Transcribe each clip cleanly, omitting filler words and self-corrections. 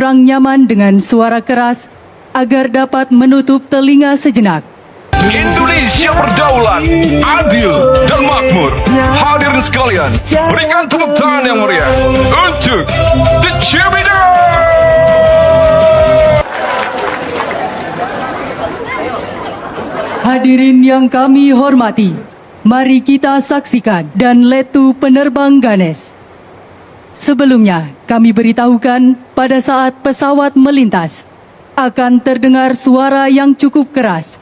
kurang nyaman dengan suara keras agar dapat menutup telinga sejenak. Indonesia berdaulat, adil dan makmur. Hadirin sekalian, berikan tepuk tangan yang meriah untuk The Cheerleader. Hadirin yang kami hormati, mari kita saksikan dan letu penerbang Ganes. Sebelumnya, kami beritahukan pada saat pesawat melintas, akan terdengar suara yang cukup keras.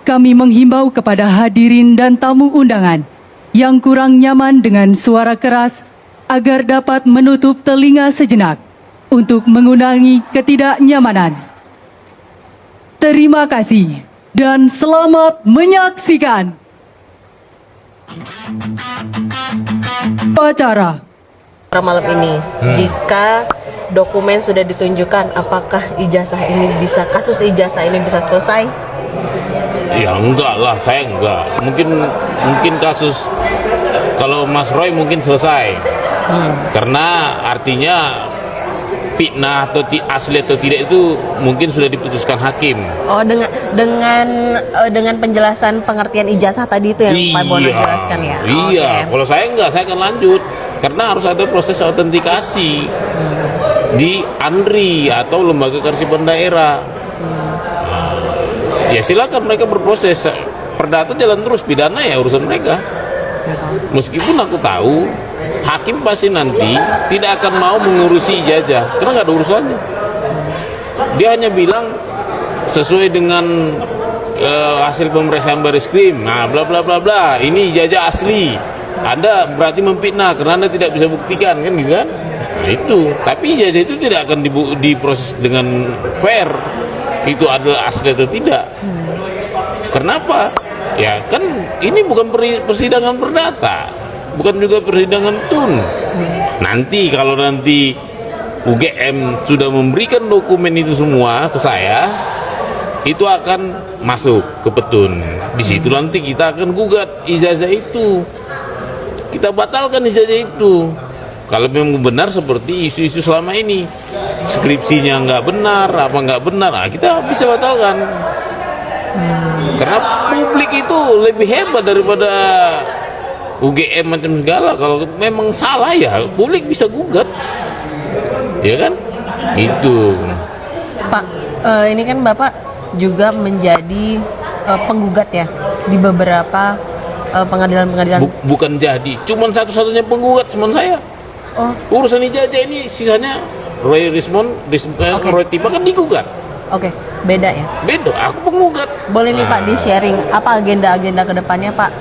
Kami menghimbau kepada hadirin dan tamu undangan yang kurang nyaman dengan suara keras agar dapat menutup telinga sejenak untuk mengurangi ketidaknyamanan. Terima kasih dan selamat menyaksikan acara malam ini. Jika dokumen sudah ditunjukkan, apakah kasus ijazah ini bisa selesai? Ya enggak lah, saya enggak. Mungkin kasus kalau Mas Roy mungkin selesai. Karena artinya fitnah atau asli atau tidak itu mungkin sudah diputuskan hakim. Oh, dengan penjelasan pengertian ijazah tadi itu yang Pak Bono jelaskan ya. Iya, kalau saya enggak, saya akan lanjut karena harus ada proses autentikasi di ANRI atau Lembaga Kearsipan Daerah. Ya silakan mereka berproses. Perdata jalan terus, pidana ya urusan mereka. Meskipun aku tahu hakim pasti nanti tidak akan mau mengurusi ijazah karena nggak ada urusannya. Dia hanya bilang sesuai dengan hasil pemeriksaan Bareskrim, nah bla bla bla bla, ini ijazah asli. Anda berarti memfitnah karena Anda tidak bisa buktikan, kan gitu kan? Nah itu, tapi ijazah itu tidak akan diproses dengan fair. Itu adalah asli atau tidak. Kenapa? Ya kan ini bukan persidangan perdata, bukan juga persidangan tun. Nanti kalau nanti UGM sudah memberikan dokumen itu semua ke saya, itu akan masuk ke petun. Di situ nanti kita akan gugat ijazah itu, kita batalkan ijazah itu. Kalau memang benar seperti isu-isu selama ini, skripsinya nggak benar, apa nggak benar, nah kita bisa batalkan. Karena publik itu lebih hebat daripada UGM macam segala. Kalau memang salah ya publik bisa gugat, ya kan? Itu. Pak, ini kan Bapak juga menjadi penggugat ya di beberapa pengadilan-pengadilan. Bukan jadi, cuman satu-satunya penggugat cuma saya. Oh. Urusan ijazah ini sisanya Roy Roy Tiba kan digugat. Oke, beda ya? Beda, aku penggugat. Boleh nih Pak di-sharing apa agenda-agenda ke depannya Pak?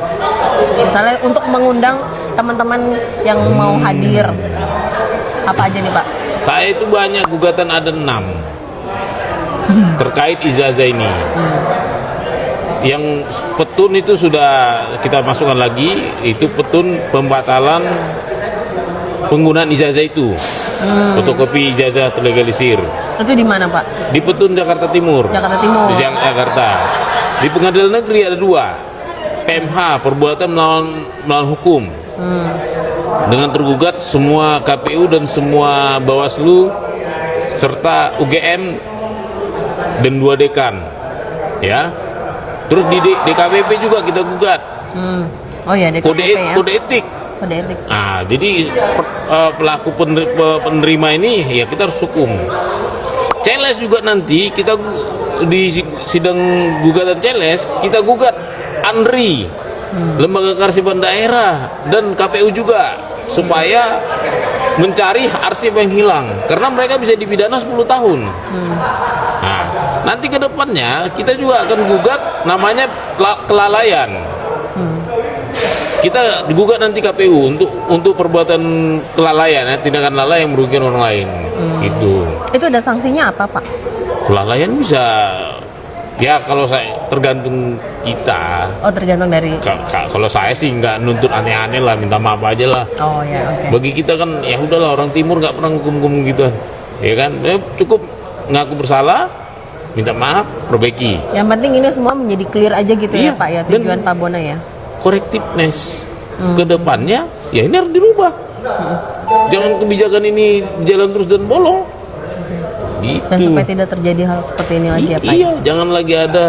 Misalnya untuk mengundang teman-teman yang mau hadir, apa aja nih Pak? Saya itu banyak gugatan, ada 6 terkait ijazah ini. Yang petun itu sudah kita masukkan lagi, itu petun pembatalan penggunaan ijazah itu. Fotokopi ijazah terlegalisir. Itu di mana Pak? Di Petun Jakarta Timur. Jakarta Timur. Di Jakarta. Di pengadilan negeri ada 2. PMH, perbuatan melawan hukum. Dengan tergugat semua KPU dan semua Bawaslu serta UGM dan 2 dekan. Ya. Terus di DKPP juga kita gugat. Oh ya, DKPP ya. Kode etik. Kode etik. Nah, jadi pelaku penerima ini ya kita harus hukum. Celes juga nanti kita di sidang gugatan Celes kita gugat ANRI, Lembaga Kearsipan Daerah dan KPU juga supaya mencari arsip yang hilang karena mereka bisa dipidana 10 tahun. Nah, nanti ke depannya kita juga akan gugat namanya kelalaian. Kita digugat nanti KPU untuk perbuatan kelalaian, ya, tindakan lalai yang merugikan orang lain. Itu ada sanksinya apa Pak? Kelalaian bisa, ya kalau saya tergantung kita. Oh, tergantung dari. Kalau saya sih nggak nuntut aneh-aneh lah, minta maaf aja lah. Oh ya, oke. Bagi kita kan ya udahlah, orang timur nggak pernah hukum-hukum gitu, ya kan? Cukup ngaku bersalah, minta maaf, perbaiki. Yang penting ini semua menjadi clear aja gitu ya Pak ya, tujuan Pak Bono ya. Correctiveness ke depannya ya ini harus dirubah. Jangan kebijakan ini jalan terus dan bolong. Gitu. Dan supaya tidak terjadi hal seperti ini lagi ya Pak. Iya, jangan lagi ada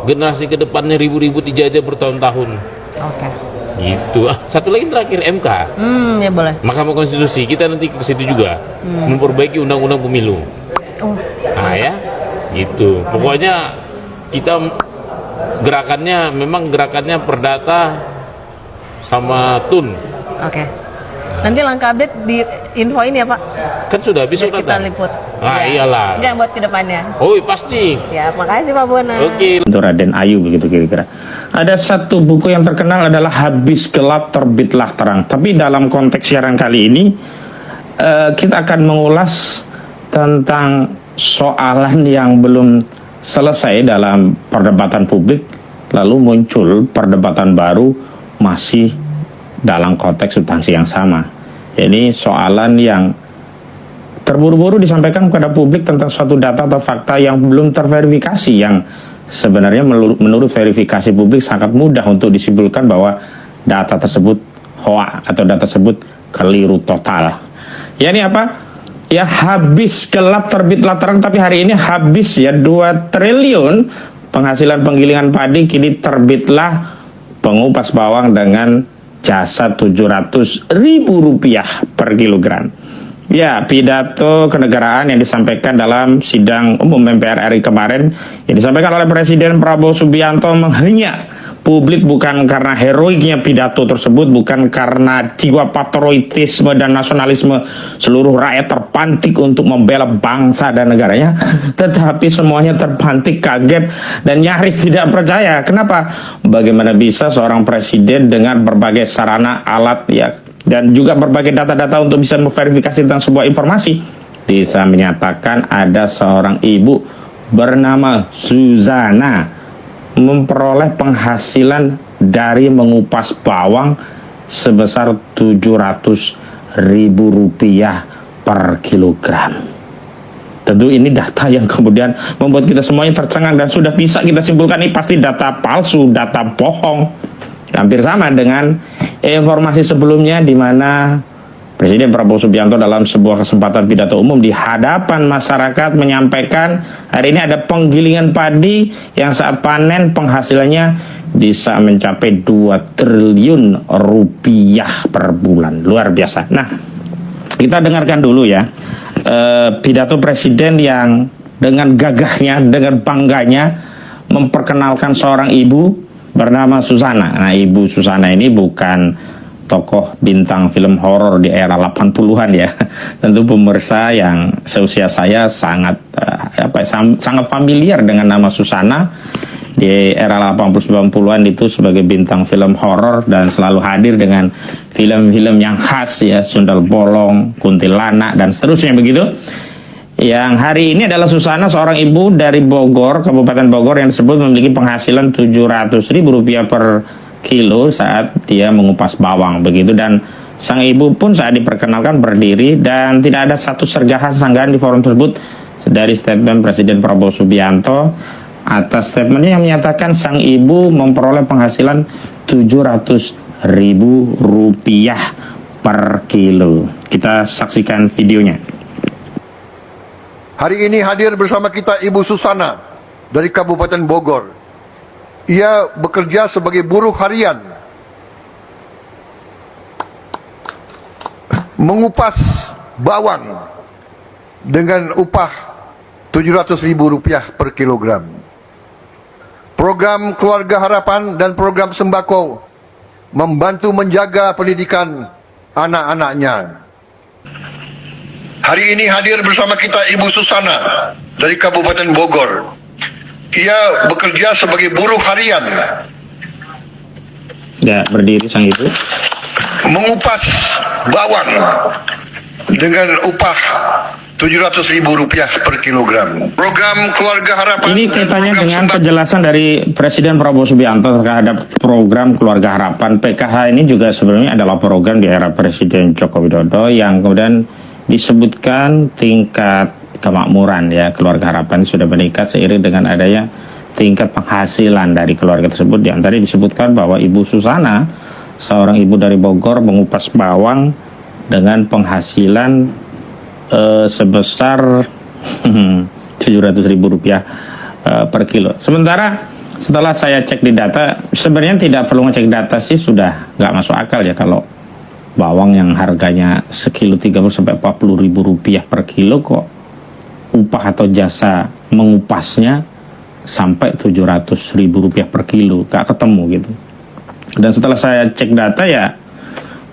generasi ke depannya ribut-ribut dijajah bertahun-tahun. Oke. Gitu. Satu lagi terakhir, MK. Ya boleh. Mahkamah Konstitusi, kita nanti ke situ juga. Memperbaiki undang-undang pemilu. Oh, Nah ya, gitu. Pokoknya kita gerakannya Perdata sama TUN. oke. Nanti langkah update di infoin ya Pak. Kan sudah habis Biar kita sunatan. liput. Ah, Ya. iyalah. Enggak buat ke depannya. Oh pasti. Siap, makasih Pak Bona. Oke. Untuk Raden Ayu begitu kira-kira. Ada satu buku yang terkenal adalah Habis Gelap Terbitlah Terang. Tapi dalam konteks siaran kali ini kita akan mengulas tentang soalan yang belum selesai dalam perdebatan publik, lalu muncul perdebatan baru masih dalam konteks substansi yang sama. Ini soalan yang terburu-buru disampaikan kepada publik tentang suatu data atau fakta yang belum terverifikasi, yang sebenarnya menurut verifikasi publik sangat mudah untuk disimpulkan bahwa data tersebut hoax atau data tersebut keliru total. Ya ini apa? Ya habis gelap terbitlah terang, tapi hari ini habis ya 2 triliun penghasilan penggilingan padi, kini terbitlah pengupas bawang dengan jasa Rp700.000 per kilogram. Ya, pidato kenegaraan yang disampaikan dalam sidang umum MPR RI kemarin yang disampaikan oleh Presiden Prabowo Subianto menghenyak publik bukan karena heroiknya pidato tersebut, bukan karena jiwa patriotisme dan nasionalisme seluruh rakyat terpantik untuk membela bangsa dan negaranya, tetapi semuanya terpantik kaget dan nyaris tidak percaya. Kenapa? Bagaimana bisa seorang presiden dengan berbagai sarana, alat ya dan juga berbagai data-data untuk bisa memverifikasi tentang sebuah informasi bisa menyatakan ada seorang ibu bernama Suzana memperoleh penghasilan dari mengupas bawang sebesar Rp700.000 per kilogram. Tentu ini data yang kemudian membuat kita semuanya tercengang dan sudah bisa kita simpulkan ini pasti data palsu, data bohong. Hampir sama dengan informasi sebelumnya di mana Presiden Prabowo Subianto dalam sebuah kesempatan pidato umum di hadapan masyarakat menyampaikan hari ini ada penggilingan padi yang saat panen penghasilannya bisa mencapai 2 triliun rupiah per bulan. Luar biasa. Nah, kita dengarkan dulu ya pidato Presiden yang dengan gagahnya, dengan bangganya memperkenalkan seorang ibu bernama Susana. Nah, Ibu Susana ini bukan tokoh bintang film horor di era 80-an ya. Tentu pemirsa yang seusia saya sangat sangat familiar dengan nama Susana. Di era 80-90-an itu sebagai bintang film horor dan selalu hadir dengan film-film yang khas ya, Sundal Bolong, Kuntilanak dan seterusnya begitu. Yang hari ini adalah Susana, seorang ibu dari Bogor, Kabupaten Bogor yang disebut memiliki penghasilan Rp700.000 per kilo saat dia mengupas bawang begitu, dan sang ibu pun saat diperkenalkan berdiri dan tidak ada satu sergahan sanggahan di forum tersebut dari statement Presiden Prabowo Subianto. Atas statementnya yang menyatakan sang ibu memperoleh penghasilan Rp700.000 per kilo. Kita saksikan videonya. Hari ini hadir bersama kita Ibu Susana dari Kabupaten Bogor. Ia bekerja sebagai buruh harian, mengupas bawang dengan upah Rp700.000 per kilogram. Program Keluarga Harapan dan program sembako membantu menjaga pendidikan anak-anaknya. Hari ini hadir bersama kita Ibu Susana dari Kabupaten Bogor. Ia bekerja sebagai buruh harian, Ya, berdiri sang ibu. mengupas bawang dengan upah Rp700.000 per kilogram. Program Keluarga Harapan. Ini kaitannya dengan penjelasan dari Presiden Prabowo Subianto terhadap program Keluarga Harapan. PKH ini juga sebenarnya adalah program di era Presiden Joko Widodo yang kemudian disebutkan tingkat kemakmuran ya keluarga harapan sudah meningkat seiring dengan adanya tingkat penghasilan dari keluarga tersebut. Di antara disebutkan bahwa Ibu Susana, seorang ibu dari Bogor, mengupas bawang dengan penghasilan sebesar Rp700.000 per kilo. Sementara setelah saya cek di data, sebenarnya tidak perlu ngecek data sih, sudah nggak masuk akal ya kalau bawang yang harganya sekilo 30 sampai 40 ribu rupiah per kilo kok upah atau jasa mengupasnya sampai 700 ribu rupiah per kilo, nggak ketemu gitu. Dan setelah saya cek data ya,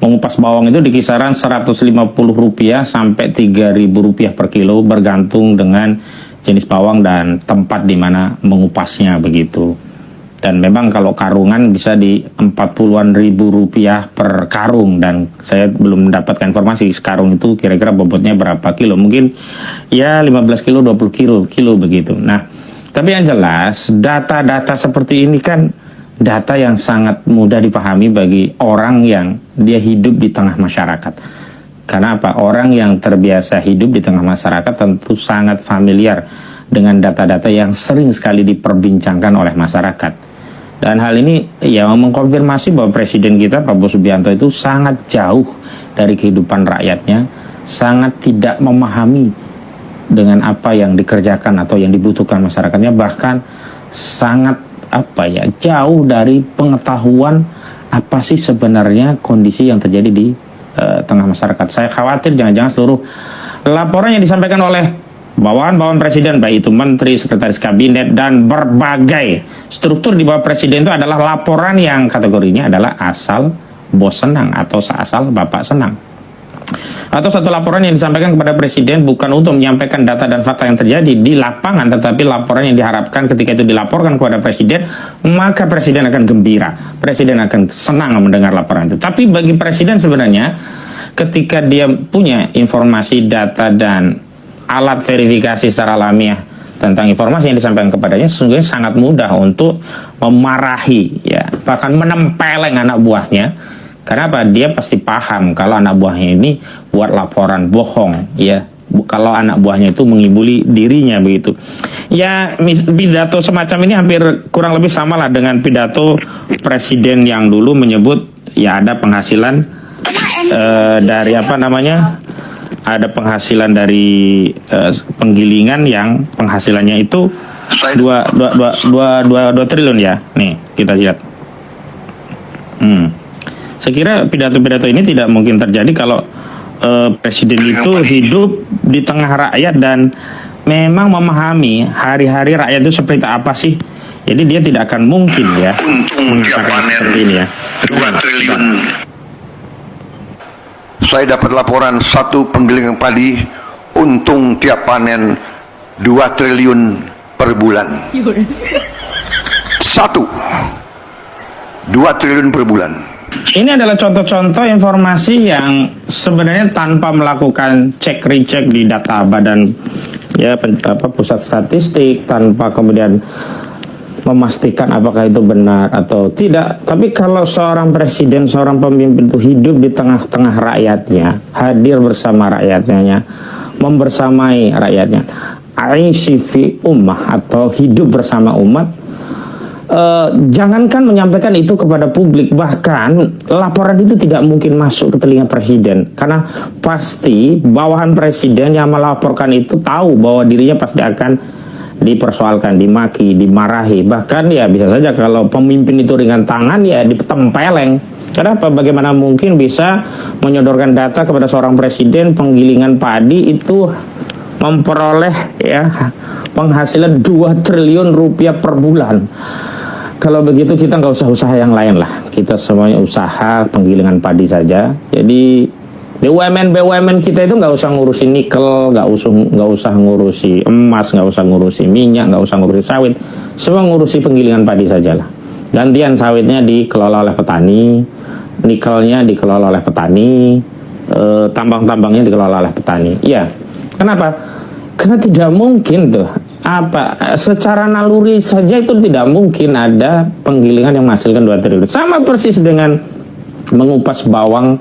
mengupas bawang itu di kisaran 150 rupiah sampai 3.000 rupiah per kilo, bergantung dengan jenis bawang dan tempat di mana mengupasnya begitu. Dan memang kalau karungan bisa di 40-an ribu rupiah per karung, dan saya belum mendapatkan informasi sekarung itu kira-kira bobotnya berapa kilo, mungkin ya 15 kilo 20 kilo begitu. Nah, tapi yang jelas data-data seperti ini kan data yang sangat mudah dipahami bagi orang yang dia hidup di tengah masyarakat. Karena apa? Orang yang terbiasa hidup di tengah masyarakat tentu sangat familiar dengan data-data yang sering sekali diperbincangkan oleh masyarakat. Dan hal ini ya mengkonfirmasi bahwa Presiden kita Prabowo Subianto itu sangat jauh dari kehidupan rakyatnya, sangat tidak memahami dengan apa yang dikerjakan atau yang dibutuhkan masyarakatnya, bahkan sangat jauh dari pengetahuan apa sih sebenarnya kondisi yang terjadi di tengah masyarakat. Saya khawatir jangan-jangan seluruh laporan yang disampaikan oleh bawahan-bawahan presiden, baik itu menteri, sekretaris kabinet, dan berbagai struktur di bawah presiden itu adalah laporan yang kategorinya adalah asal bos senang atau asal bapak senang. Atau satu laporan yang disampaikan kepada presiden bukan untuk menyampaikan data dan fakta yang terjadi di lapangan, tetapi laporan yang diharapkan ketika itu dilaporkan kepada presiden, maka presiden akan gembira, presiden akan senang mendengar laporan itu. Tapi bagi presiden sebenarnya ketika dia punya informasi, data, dan alat verifikasi secara alamiah tentang informasi yang disampaikan kepadanya, sesungguhnya sangat mudah untuk memarahi, ya, bahkan menempeleng anak buahnya. Karena apa? Dia pasti paham kalau anak buahnya ini buat laporan bohong, ya. Kalau anak buahnya itu mengibuli dirinya begitu. Ya, pidato semacam ini hampir kurang lebih sama lah dengan pidato presiden yang dulu menyebut ya ada penghasilan dari ada penghasilan dari penggilingan yang penghasilannya itu 2 triliun ya. Nih, kita lihat. Saya kira pidato-pidato ini tidak mungkin terjadi kalau presiden itu hidup di tengah rakyat dan memang memahami hari-hari rakyat itu seperti apa sih. Jadi dia tidak akan mungkin ya mengatakan seperti ini ya. 2 triliun. Saya dapat laporan satu penggilingan padi untung tiap panen 2 triliun per bulan. 2 triliun per bulan. Ini adalah contoh-contoh informasi yang sebenarnya tanpa melakukan cek recheck di data badan ya pusat statistik, tanpa kemudian memastikan apakah itu benar atau tidak. Tapi kalau seorang presiden, seorang pemimpin itu hidup di tengah-tengah rakyatnya, hadir bersama rakyatnya, membersamai rakyatnya, aishi fi ummah atau hidup bersama umat, jangankan menyampaikan itu kepada publik, bahkan laporan itu tidak mungkin masuk ke telinga presiden, karena pasti bawahan presiden yang melaporkan itu tahu bahwa dirinya pasti akan dipersoalkan, dimaki, dimarahi, bahkan ya bisa saja kalau pemimpin itu ringan tangan ya ditempeleng. Kenapa? Bagaimana mungkin bisa menyodorkan data kepada seorang presiden penggilingan padi itu memperoleh ya penghasilan 2 triliun rupiah per bulan. Kalau begitu kita nggak usah usaha yang lain lah, kita semuanya usaha penggilingan padi saja. Jadi BUMN kita itu nggak usah ngurusi nikel, nggak usah ngurusi emas, nggak usah ngurusi minyak, nggak usah ngurusi sawit, semua ngurusi penggilingan padi saja lah. Gantian sawitnya dikelola oleh petani, nikelnya dikelola oleh petani, tambang-tambangnya dikelola oleh petani. Iya, kenapa? Karena tidak mungkin tuh secara naluri saja itu tidak mungkin ada penggilingan yang menghasilkan 2 triliun. Sama persis dengan mengupas bawang,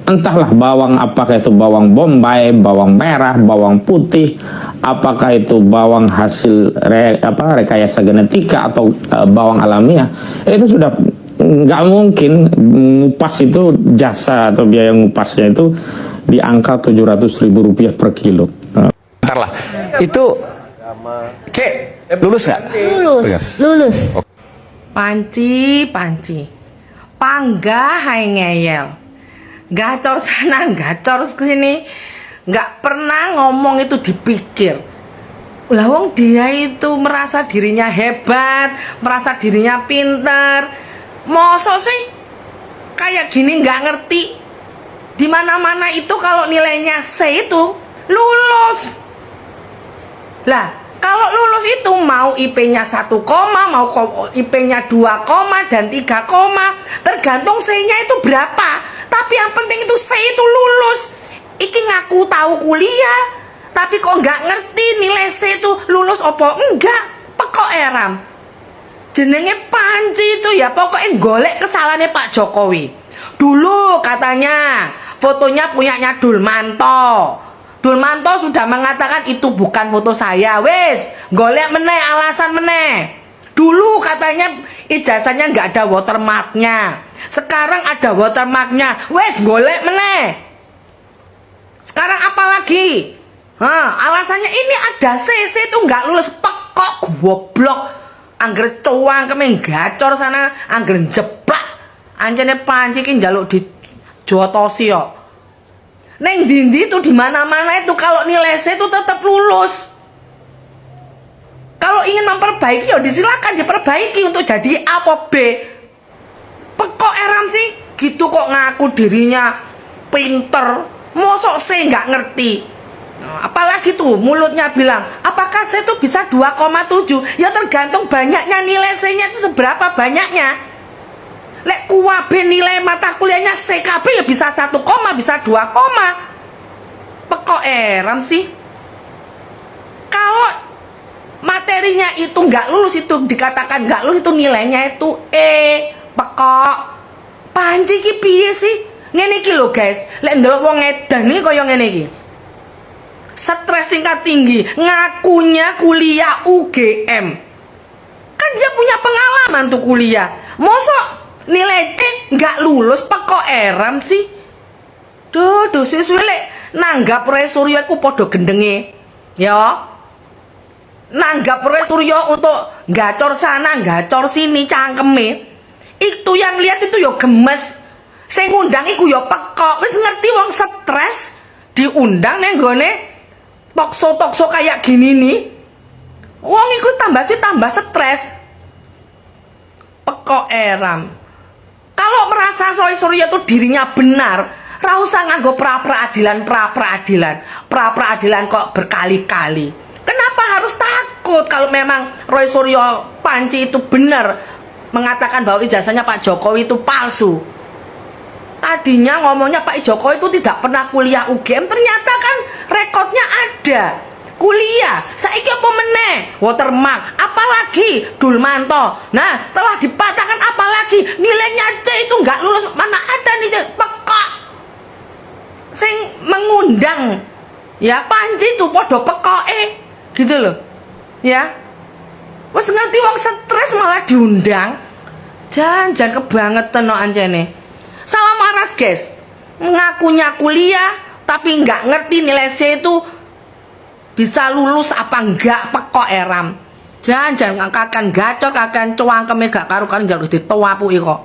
entahlah bawang apakah itu bawang bombay, bawang merah, bawang putih, apakah itu bawang hasil rekayasa genetika atau bawang alamiah, itu sudah nggak mungkin ngupas itu jasa atau biaya ngupasnya itu di angka 700.000 rupiah per kilo. Ntar lah. Itu C, lulus nggak? Lulus. Panci, panggah hai ngeyel, gacor sana, gacor sini, nggak pernah ngomong itu dipikir. Lah wong dia itu merasa dirinya hebat, merasa dirinya pintar, mosok sih kayak gini nggak ngerti. Di mana-mana itu kalau nilainya C itu lulus. Lah, kalau lulus itu mau IP-nya 1, mau IP-nya 2, dan 3, tergantung C-nya itu berapa. Tapi yang penting itu C itu lulus. Iki ngaku tahu kuliah, tapi kok nggak ngerti nilai C itu lulus opo enggak. Pekok eram. Jenenge Panci itu ya pokoknya golek kesalahannya Pak Jokowi. Dulu katanya fotonya punyanya Dulmanto. Dulmanto sudah mengatakan itu bukan foto saya. Wes, golek meneh alasan meneh. Dulu katanya ijazahnya nggak ada watermarknya. Sekarang ada watermarknya. Wes, golek meneh. Sekarang apa lagi? Alasannya ini ada CC itu nggak lulus. Pekok goblok. Angger cuang kemeng gacor sana, angger jeplak. Anjane Panci ki njaluk dijotosi yo. Neng dindi itu di mana-mana itu kalau nilai C itu tetap lulus. Kalau ingin memperbaiki ya disilakan diperbaiki untuk jadi A atau B. Pekok eram sih gitu kok ngaku dirinya pinter, mosok C nggak ngerti. Apalagi tuh mulutnya bilang apakah C itu bisa 2,7? Ya tergantung banyaknya nilai C-nya itu seberapa banyaknya. Lek kuwabe nilai mata kuliahnya CKB ya bisa 1, bisa 2. Pekok eram sih. Kalau materinya itu nggak lulus, itu dikatakan nggak lulus, itu nilainya itu E. Pekok Panci ki piye sih? Ngene iki lho guys, lek ndelok wong edan iki kaya ngene iki. Stres tingkat tinggi, ngakunya kuliah UGM. Kan dia punya pengalaman tuh kuliah. Mosok nilai C nggak lulus, pekok eram sih. Duh suwe lek nanggap Roy Suryo ku podo gendenge. Ya. Nanggap Roy Suryo untuk gacor sana, gacor sini cangkeme. Itu yang lihat itu yo gemes. Sing ngundang iku yo pekok. Wis ngerti wong stres diundang neng gone tokso kayak gini nih. Wong iku tambah stres. Pekok eram. Kalau merasa Suryo itu dirinya benar, ra usah nganggo pra-peradilan kok berkali-kali. Kenapa harus takut kalau memang Roy Suryo Panci itu benar mengatakan bahwa ijazahnya Pak Jokowi itu palsu? Tadinya ngomongnya Pak Jokowi itu tidak pernah kuliah UGM, ternyata kan rekodnya ada. Kuliah, saiki apa meneh? Watermark, apalagi Dulmanto. Nah, setelah dipatahkan apalagi nilainya C itu nggak lulus, mana ada nih pekok. Sing mengundang ya Panci itu podo pekoke, gitu loh. Ya. Wes ngerti wong stres malah diundang. Jangan kebangetan no anjene. Salam waras guys. Ngakunya kuliah tapi nggak ngerti nilai C itu bisa lulus apa enggak, pekok eram. Jangan kakak gacor, kakak cuang kemegak karukan jalur ditowapuki kok.